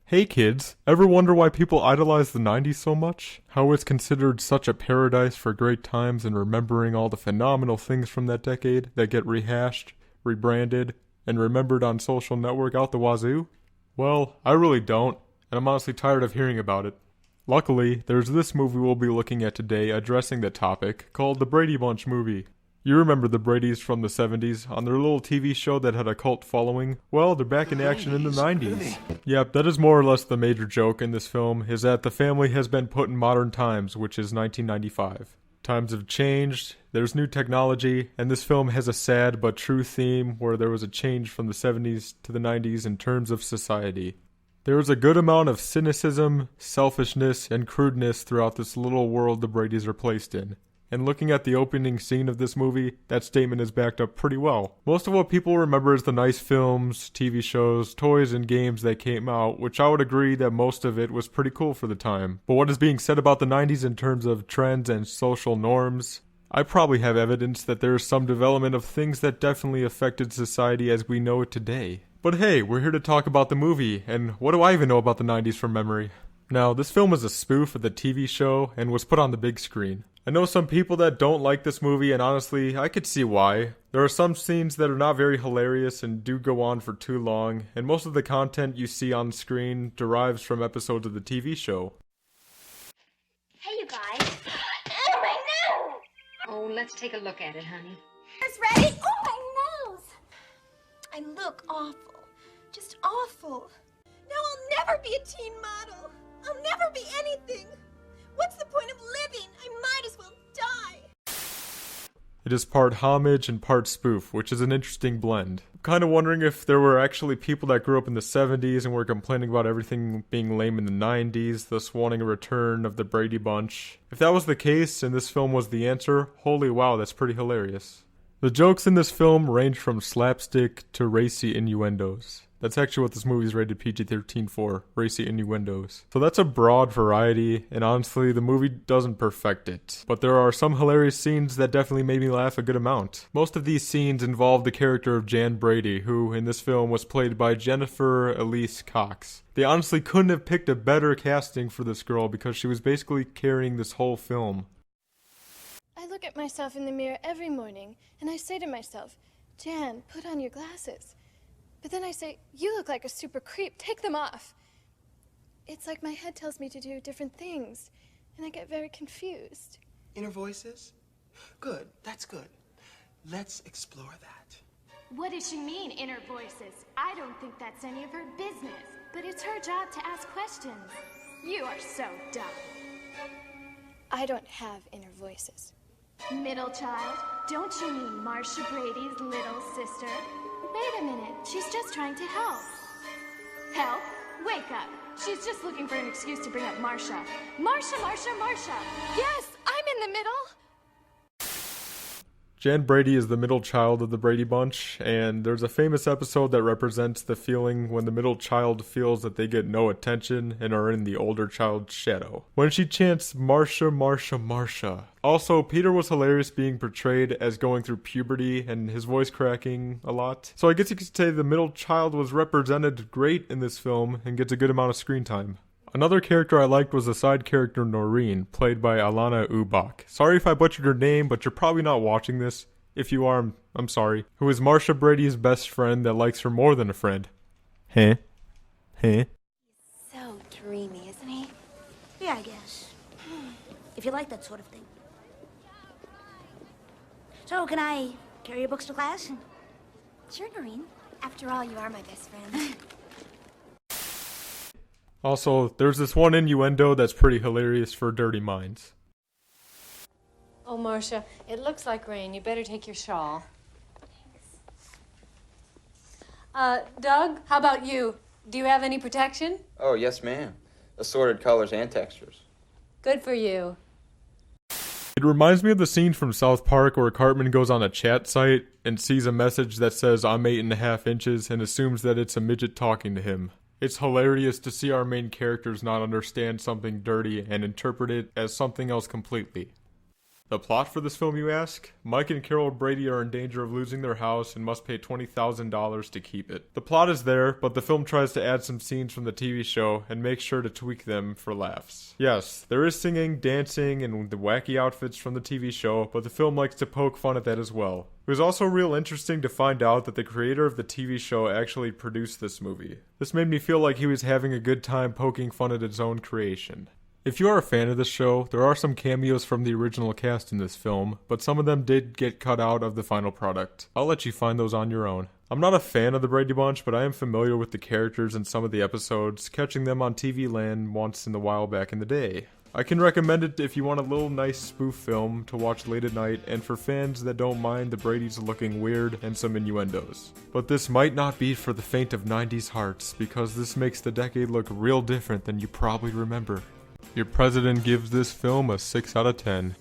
Hey kids, ever wonder why people idolize the 90s so much? How it's considered such a paradise for great times and remembering all the phenomenal things from that decade that get rehashed, rebranded, and remembered on social network out the wazoo? Well, I really don't, and I'm honestly tired of hearing about it. Luckily, there's this movie we'll be looking at today addressing the topic, called the Brady Bunch movie. You remember the Bradys from the 70s, on their little TV show that had a cult following? Well, they're back in action in the 90s. Yep, that is more or less the major joke in this film, is that the family has been put in modern times, which is 1995. Times have changed, there's new technology, and this film has a sad but true theme where there was a change from the 70s to the 90s in terms of society. There is a good amount of cynicism, selfishness, and crudeness throughout this little world the Bradys are placed in. And looking at the opening scene of this movie, that statement is backed up pretty well. Most of what people remember is the nice films, TV shows, toys, and games that came out, which I would agree that most of it was pretty cool for the time. But what is being said about the 90s in terms of trends and social norms? I probably have evidence that there is some development of things that definitely affected society as we know it today. But hey, we're here to talk about the movie, and what do I even know about the 90s from memory? Now, this film is a spoof of the TV show and was put on the big screen. I know some people that don't like this movie, and honestly, I could see why. There are some scenes that are not very hilarious and do go on for too long, and most of the content you see on screen derives from episodes of the TV show. Hey, you guys. Oh, my nose! Oh, let's take a look at it, honey. It's ready? Oh, my nose! I look awful. Just awful. Now I'll never be a teen model. I'll never be anything. What's the point of living? I might as well die. It is part homage and part spoof, which is an interesting blend. I'm kind of wondering if there were actually people that grew up in the 70s and were complaining about everything being lame in the 90s, thus wanting a return of the Brady Bunch. If that was the case and this film was the answer, holy wow, that's pretty hilarious. The jokes in this film range from slapstick to racy innuendos. That's actually what this movie is rated PG-13 for, racy innuendos. So that's a broad variety, and honestly, the movie doesn't perfect it. But there are some hilarious scenes that definitely made me laugh a good amount. Most of these scenes involve the character of Jan Brady, who in this film was played by Jennifer Elyse Cox. They honestly couldn't have picked a better casting for this girl because she was basically carrying this whole film. I look at myself in the mirror every morning, and I say to myself, Jan, put on your glasses. But then I say, you look like a super creep, take them off. It's like my head tells me to do different things, and I get very confused. Inner voices? Good, that's good. Let's explore that. What does she mean, inner voices? I don't think that's any of her business. But it's her job to ask questions. You are so dumb. I don't have inner voices. Middle child, don't you mean Marsha Brady's little sister? Wait a minute, she's just trying to help. Help? Wake up. She's just looking for an excuse to bring up Marsha. Marsha, Marsha, Marsha. Yes, I'm in the middle. Jan Brady is the middle child of the Brady Bunch, and there's a famous episode that represents the feeling when the middle child feels that they get no attention and are in the older child's shadow. When she chants, Marsha, Marsha, Marsha. Also, Peter was hilarious being portrayed as going through puberty and his voice cracking a lot. So I guess you could say the middle child was represented great in this film and gets a good amount of screen time. Another character I liked was the side character Noreen, played by Alana Ubach. Sorry if I butchered her name, but you're probably not watching this. If you are, I'm sorry. Who is Marsha Brady's best friend that likes her more than a friend. Huh? He's so dreamy, isn't he? Yeah, I guess. If you like that sort of thing. So, can I carry your books to class? Sure, Noreen. After all, you are my best friend. Also, there's this one innuendo that's pretty hilarious for dirty minds. Oh, Marcia, it looks like rain. You better take your shawl. Doug, how about you? Do you have any protection? Oh, yes, ma'am. Assorted colors and textures. Good for you. It reminds me of the scene from South Park where Cartman goes on a chat site and sees a message that says I'm 8.5 inches and assumes that it's a midget talking to him. It's hilarious to see our main characters not understand something dirty and interpret it as something else completely. The plot for this film, you ask? Mike and Carol Brady are in danger of losing their house and must pay $20,000 to keep it. The plot is there, but the film tries to add some scenes from the TV show and makes sure to tweak them for laughs. Yes, there is singing, dancing, and the wacky outfits from the TV show, but the film likes to poke fun at that as well. It was also real interesting to find out that the creator of the TV show actually produced this movie. This made me feel like he was having a good time poking fun at his own creation. If you are a fan of this show, there are some cameos from the original cast in this film, but some of them did get cut out of the final product. I'll let you find those on your own. I'm not a fan of the Brady Bunch, but I am familiar with the characters in some of the episodes, catching them on TV Land once in a while back in the day. I can recommend it if you want a little nice spoof film to watch late at night and for fans that don't mind the Bradys looking weird and some innuendos. But this might not be for the faint of 90s hearts, because this makes the decade look real different than you probably remember. Your president gives this film a 6 out of 10.